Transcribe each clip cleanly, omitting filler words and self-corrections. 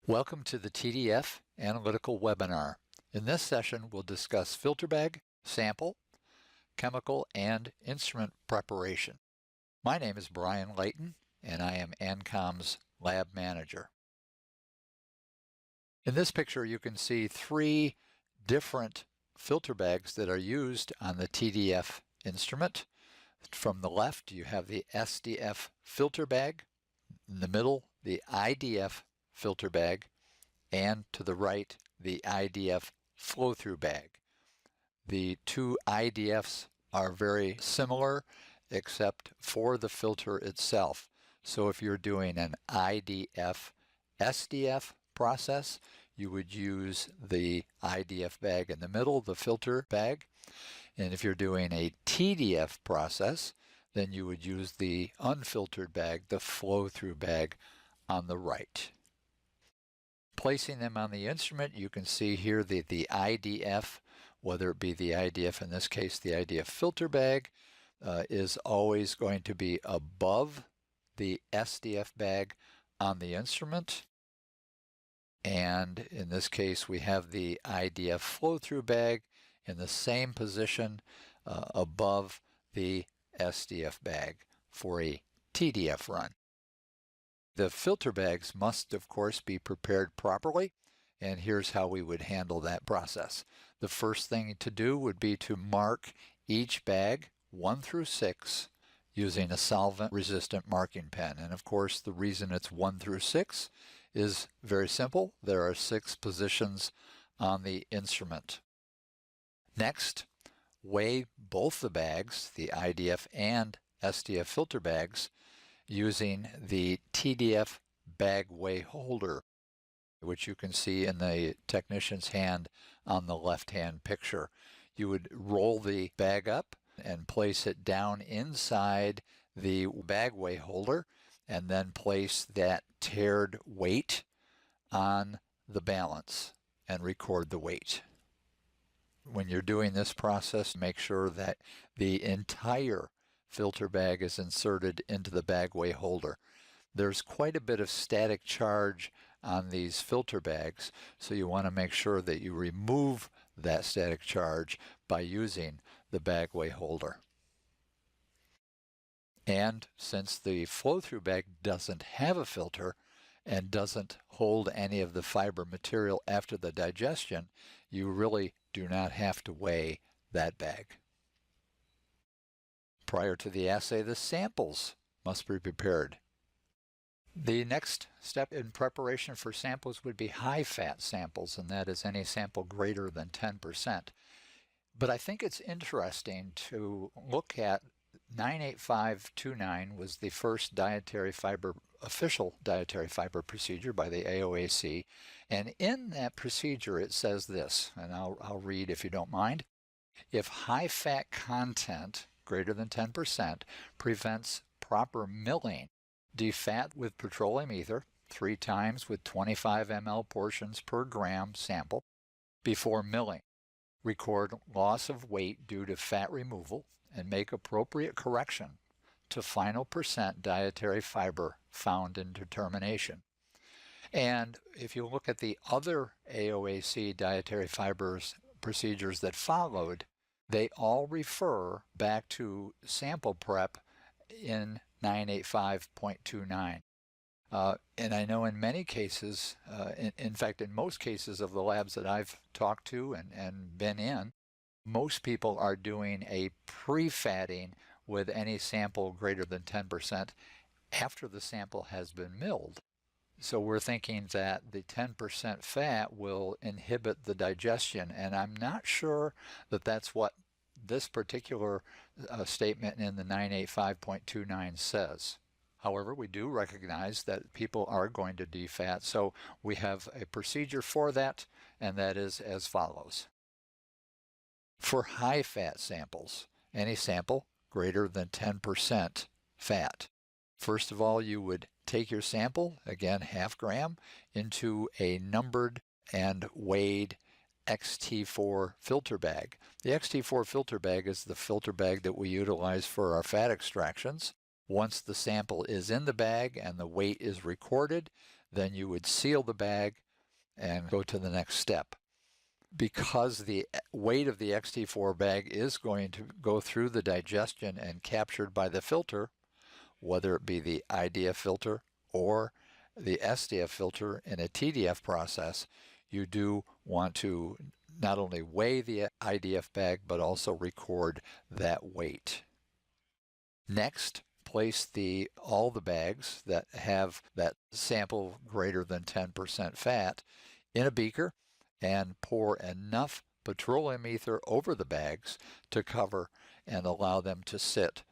Welcome to the TDF Analytical Webinar. In this session, we'll discuss filter bag, sample, chemical, and instrument preparation. My name is Brian Layton, and I am ANKOM's lab manager. In this picture, you can see three different filter bags that are used on the TDF instrument. From the left, you have the SDF filter bag. In the middle, the IDF filter bag, and to the right, the IDF flow-through bag. The two IDFs are very similar except for the filter itself. So if you're doing an IDF SDF process, you would use the IDF bag in the middle, the filter bag. And if you're doing a TDF process, then you would use the unfiltered bag, the flow-through bag, on the right. Placing them on the instrument, you can see here that the IDF, whether it be the IDF, in this case the IDF filter bag, is always going to be above the SDF bag on the instrument. And in this case, we have the IDF flow-through bag in the same position above the SDF bag for a TDF run. The filter bags must, of course, be prepared properly, and here's how we would handle that process. The first thing to do would be to mark each bag 1 through 6 using a solvent-resistant marking pen. And of course, the reason it's 1 through 6 is very simple. There are 6 positions on the instrument. Next, weigh both the bags, the IDF and SDF filter bags, using the TDF bag weigh holder, which you can see in the technician's hand on the left-hand picture. You would roll the bag up and place it down inside the bag weigh holder, and then place that tared weight on the balance and record the weight. When you're doing this process, make sure that the entire filter bag is inserted into the bag weigh holder. There's quite a bit of static charge on these filter bags, so you want to make sure that you remove that static charge by using the bag weigh holder. And since the flow-through bag doesn't have a filter and doesn't hold any of the fiber material after the digestion, you really do not have to weigh that bag. Prior to the assay, the samples must be prepared. The next step in preparation for samples would be high-fat samples, and that is any sample greater than 10%. But I think it's interesting to look at 98529 was the first official dietary fiber procedure by the AOAC, and in that procedure it says this, and I'll read if you don't mind. If high-fat content greater than 10% prevents proper milling, defat with petroleum ether 3 times with 25 ml portions per gram sample before milling. Record loss of weight due to fat removal and make appropriate correction to final percent dietary fiber found in determination. And if you look at the other AOAC dietary fibers procedures that followed, they all refer back to sample prep in 985.29. And I know in many cases, in fact, in most cases of the labs that I've talked to and been in, most people are doing a pre-fatting with any sample greater than 10% after the sample has been milled. So we're thinking that the 10% fat will inhibit the digestion, and I'm not sure that that's what this particular statement in the 985.29 says. However, we do recognize that people are going to defat, so we have a procedure for that, and that is as follows. For high-fat samples, any sample greater than 10% fat, first of all, you would take your sample, again ½ gram, into a numbered and weighed XT4 filter bag. The XT4 filter bag is the filter bag that we utilize for our fat extractions. Once the sample is in the bag and the weight is recorded, then you would seal the bag and go to the next step. Because the weight of the XT4 bag is going to go through the digestion and captured by the filter, whether it be the IDF filter or the SDF filter in a TDF process, you do want to not only weigh the IDF bag, but also record that weight. Next, place all the bags that have that sample greater than 10% fat in a beaker and pour enough petroleum ether over the bags to cover and allow them to sit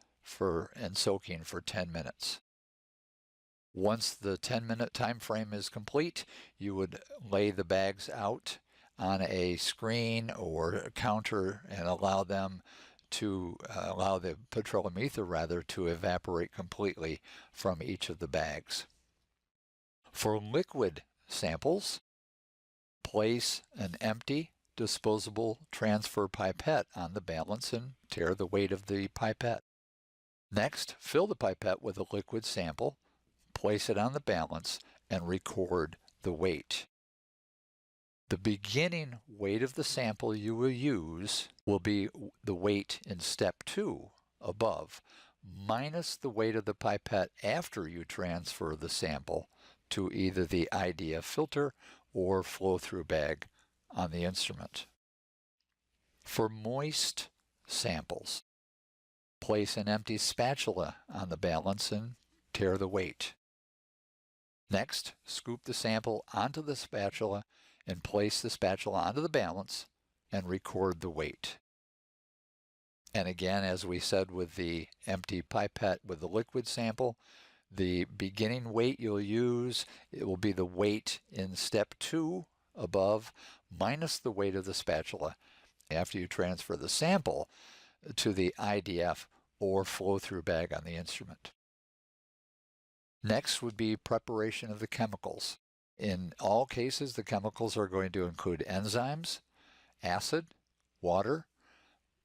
and soaking for 10 minutes. Once the 10-minute time frame is complete, you would lay the bags out on a screen or a counter and allow the petroleum ether to evaporate completely from each of the bags. For liquid samples, place an empty disposable transfer pipette on the balance and tare the weight of the pipette. Next, fill the pipette with a liquid sample, place it on the balance, and record the weight. The beginning weight of the sample you will use will be the weight in step 2 above, minus the weight of the pipette after you transfer the sample to either the IDF filter or flow-through bag on the instrument. For moist samples, place an empty spatula on the balance and tare the weight. Next, scoop the sample onto the spatula and place the spatula onto the balance and record the weight. And again, as we said with the empty pipette with the liquid sample, the beginning weight you'll use, it will be the weight in step 2 above minus the weight of the spatula after you transfer the sample to the IDF or flow-through bag on the instrument. Next would be preparation of the chemicals. In all cases, the chemicals are going to include enzymes, acid, water,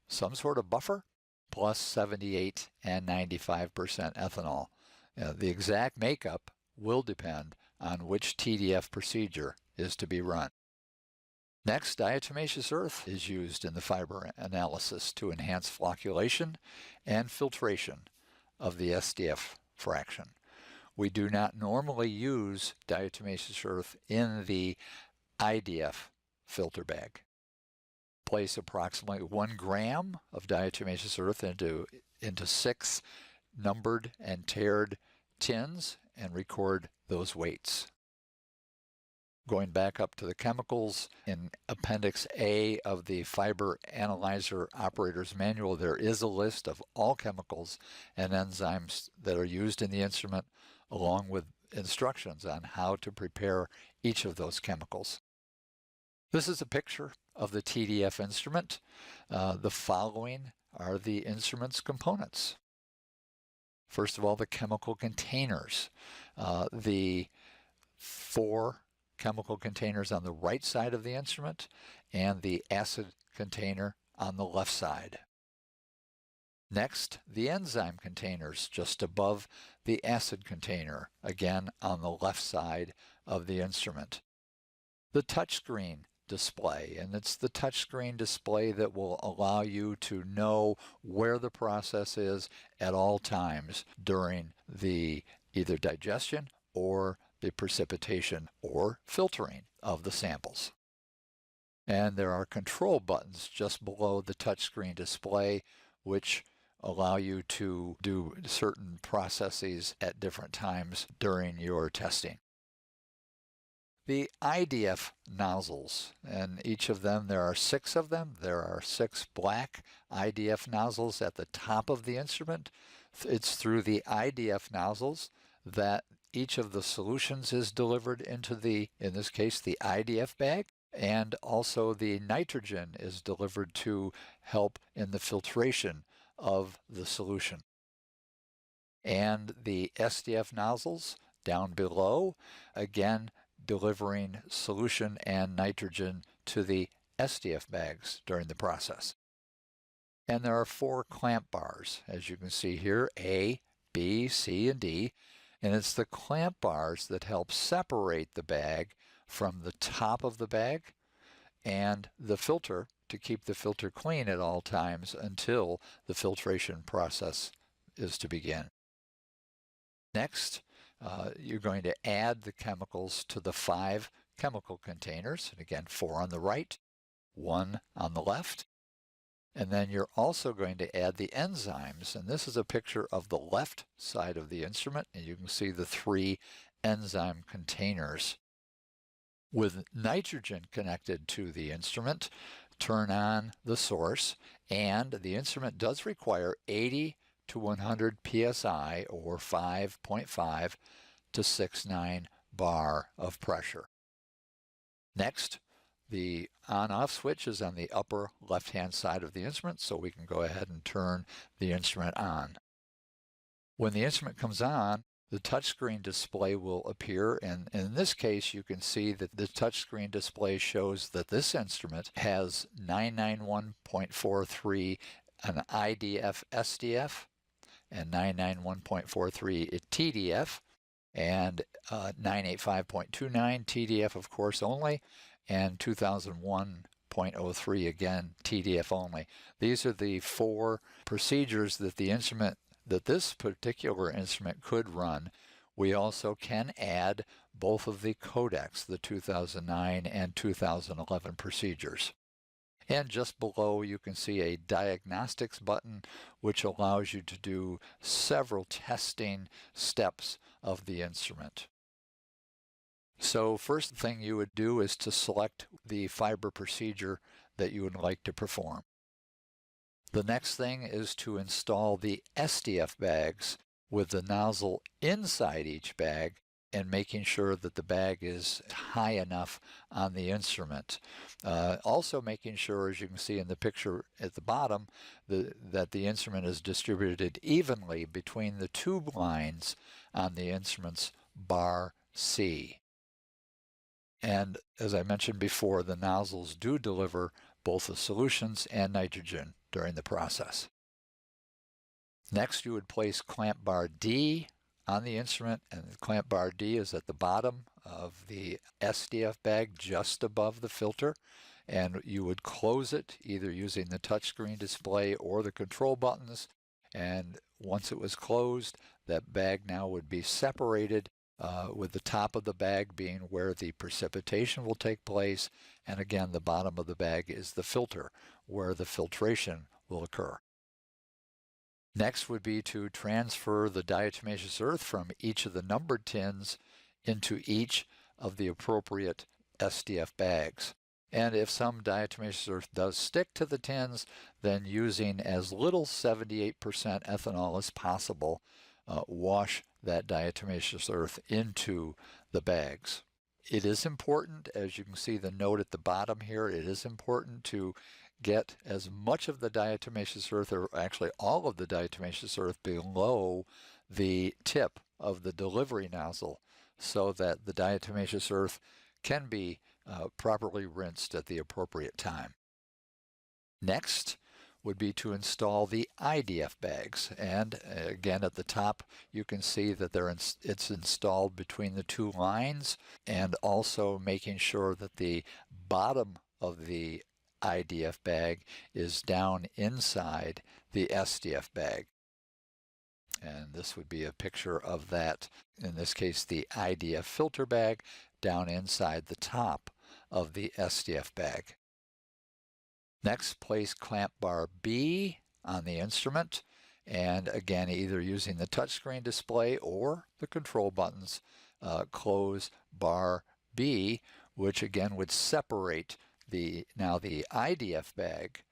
some sort of buffer, plus 78 and 95% ethanol. The exact makeup will depend on which TDF procedure is to be run. Next, diatomaceous earth is used in the fiber analysis to enhance flocculation and filtration of the SDF fraction. We do not normally use diatomaceous earth in the IDF filter bag. Place approximately 1 gram of diatomaceous earth into 6 numbered and tared tins and record those weights. Going back up to the chemicals, in Appendix A of the Fiber Analyzer Operator's Manual, there is a list of all chemicals and enzymes that are used in the instrument, along with instructions on how to prepare each of those chemicals. This is a picture of the TDF instrument. The following are the instrument's components. First of all, the chemical containers. The 4 chemical containers on the right side of the instrument and the acid container on the left side. Next, the enzyme containers just above the acid container, again on the left side of the instrument. The touchscreen display, and it's the touchscreen display that will allow you to know where the process is at all times during the either digestion or the precipitation or filtering of the samples. And there are control buttons just below the touchscreen display which allow you to do certain processes at different times during your testing. The IDF nozzles, and each of them, there are 6 of them. There are 6 black IDF nozzles at the top of the instrument. It's through the IDF nozzles that each of the solutions is delivered into in this case, the IDF bag, and also the nitrogen is delivered to help in the filtration of the solution. And the SDF nozzles down below, again, delivering solution and nitrogen to the SDF bags during the process. And there are 4 clamp bars, as you can see here, A, B, C, and D. And it's the clamp bars that help separate the bag from the top of the bag and the filter to keep the filter clean at all times until the filtration process is to begin. Next, you're going to add the chemicals to the 5 chemical containers. And again, 4 on the right, 1 on the left. And then you're also going to add the enzymes. And this is a picture of the left side of the instrument. And you can see the 3 enzyme containers. With nitrogen connected to the instrument, turn on the source. And the instrument does require 80 to 100 psi, or 5.5 to 6.9 bar of pressure. Next, the on-off switch is on the upper left-hand side of the instrument, so we can go ahead and turn the instrument on. When the instrument comes on, the touchscreen display will appear, and in this case you can see that the touchscreen display shows that this instrument has 991.43 an IDF SDF and 991.43 TDF and 985.29 TDF of course only, and 2001.03 again TDF only. These are the 4 procedures that this particular instrument could run. We also can add both of the codecs, the 2009 and 2011 procedures. And just below you can see a diagnostics button which allows you to do several testing steps of the instrument. So first thing you would do is to select the fiber procedure that you would like to perform. The next thing is to install the SDF bags with the nozzle inside each bag and making sure that the bag is high enough on the instrument. Also making sure, as you can see in the picture at the bottom, that the instrument is distributed evenly between the tube lines on the instrument's bar C. And as I mentioned before, the nozzles do deliver both the solutions and nitrogen during the process. Next, you would place clamp bar D on the instrument, and the clamp bar D is at the bottom of the SDF bag just above the filter, and you would close it either using the touchscreen display or the control buttons, and once it was closed, that bag now would be separated with the top of the bag being where the precipitation will take place, and again the bottom of the bag is the filter where the filtration will occur. Next would be to transfer the diatomaceous earth from each of the numbered tins into each of the appropriate SDF bags. And if some diatomaceous earth does stick to the tins, then using as little 78% ethanol as possible, wash that diatomaceous earth into the bags. It is important, as you can see the note at the bottom here, it is important to get as much of the diatomaceous earth, or actually all of the diatomaceous earth, below the tip of the delivery nozzle so that the diatomaceous earth can be properly rinsed at the appropriate time. Next would be to install the IDF bags, and again at the top you can see that it's installed between the 2 lines, and also making sure that the bottom of the IDF bag is down inside the SDF bag. And this would be a picture of that, in this case the IDF filter bag down inside the top of the SDF bag. Next, place clamp bar B on the instrument, and again either using the touchscreen display or the control buttons, close bar B, which again would separate the IDF bag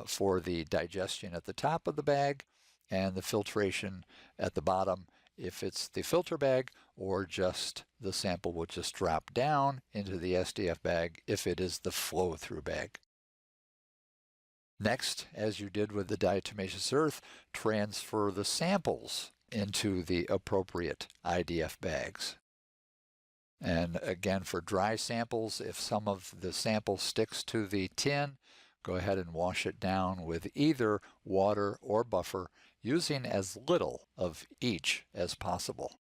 for the digestion at the top of the bag and the filtration at the bottom if it's the filter bag, or just the sample will just drop down into the SDF bag if it is the flow-through bag. Next, as you did with the diatomaceous earth, transfer the samples into the appropriate IDF bags. And again, for dry samples, if some of the sample sticks to the tin, go ahead and wash it down with either water or buffer, using as little of each as possible.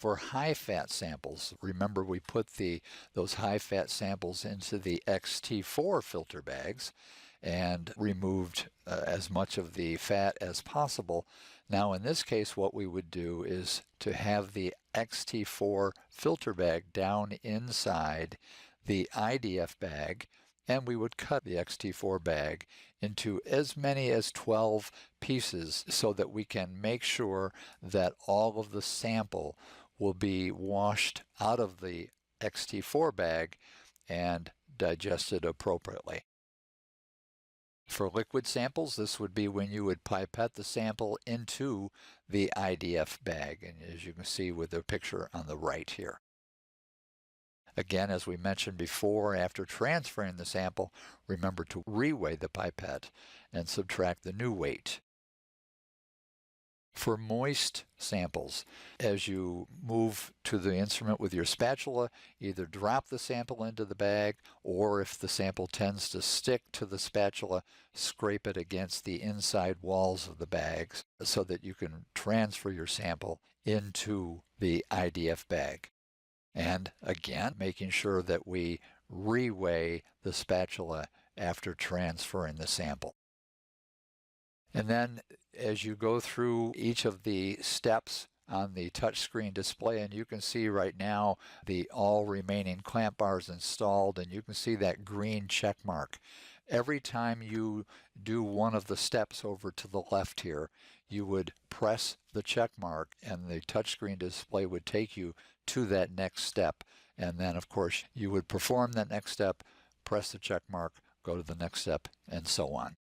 For high-fat samples, remember we put those high-fat samples into the XT4 filter bags and removed as much of the fat as possible. Now in this case, what we would do is to have the XT4 filter bag down inside the IDF bag, and we would cut the XT4 bag into as many as 12 pieces so that we can make sure that all of the sample will be washed out of the XT4 bag and digested appropriately. For liquid samples, this would be when you would pipette the sample into the IDF bag, and as you can see with the picture on the right here. Again, as we mentioned before, after transferring the sample, remember to reweigh the pipette and subtract the new weight. For moist samples, as you move to the instrument with your spatula, either drop the sample into the bag, or if the sample tends to stick to the spatula, scrape it against the inside walls of the bags so that you can transfer your sample into the IDF bag. And again, making sure that we reweigh the spatula after transferring the sample. And then as you go through each of the steps on the touchscreen display, and you can see right now the all remaining clamp bars installed, and you can see that green check mark. Every time you do one of the steps over to the left here, you would press the check mark and the touchscreen display would take you to that next step. And then of course you would perform that next step, press the check mark, go to the next step, and so on.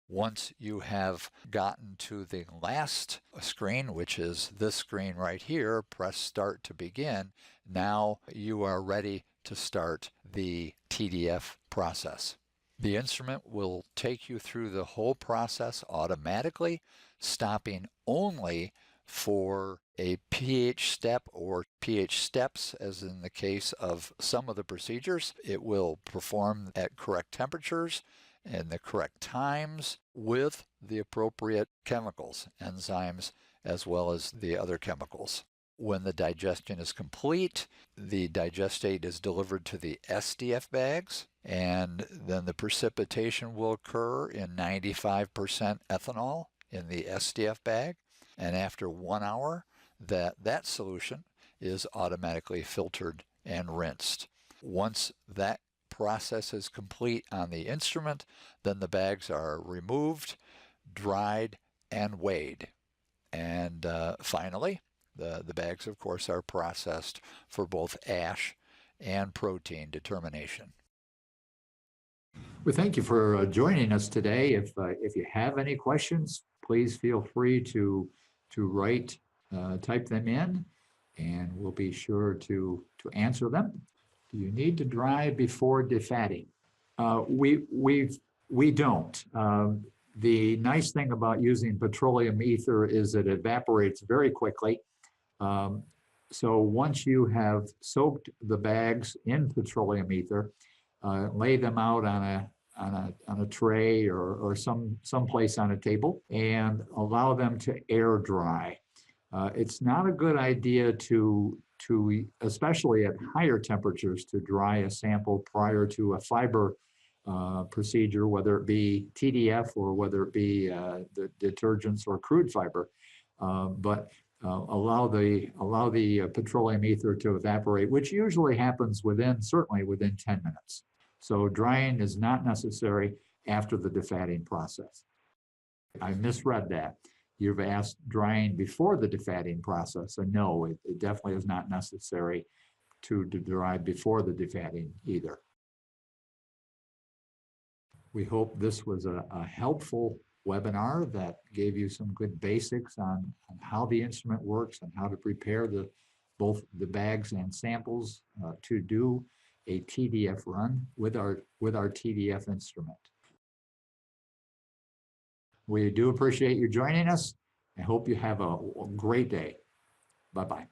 Once you have gotten to the last screen, which is this screen right here, press start to begin. Now you are ready to start the TDF process. The instrument will take you through the whole process automatically, stopping only for a pH step or pH steps, as in the case of some of the procedures. It will perform at correct temperatures and the correct times with the appropriate chemicals, enzymes, as well as the other chemicals. When the digestion is complete, the digestate is delivered to the SDF bags, and then the precipitation will occur in 95% ethanol in the SDF bag, and after 1 hour, that solution is automatically filtered and rinsed. Once that process is complete on the instrument, then the bags are removed, dried, and weighed. And finally, the bags, of course, are processed for both ash and protein determination. Well, thank you for joining us today. If you have any questions, please feel free to type them in, and we'll be sure to answer them. Do you need to dry before defatting? We don't. The nice thing about using petroleum ether is it evaporates very quickly. So once you have soaked the bags in petroleum ether, lay them out on a tray or someplace on a table and allow them to air dry. It's not a good idea to especially at higher temperatures, to dry a sample prior to a fiber procedure, whether it be TDF or whether it be the detergents or crude fiber. But allow the petroleum ether to evaporate, which usually happens certainly within 10 minutes. So drying is not necessary after the defatting process. I misread that. You've asked drying before the defatting process, and no, it definitely is not necessary to dry before the defatting either. We hope this was a helpful webinar that gave you some good basics on how the instrument works and how to prepare both the bags and samples to do a TDF run with our TDF instrument. We do appreciate you joining us. I hope you have a great day. Bye-bye.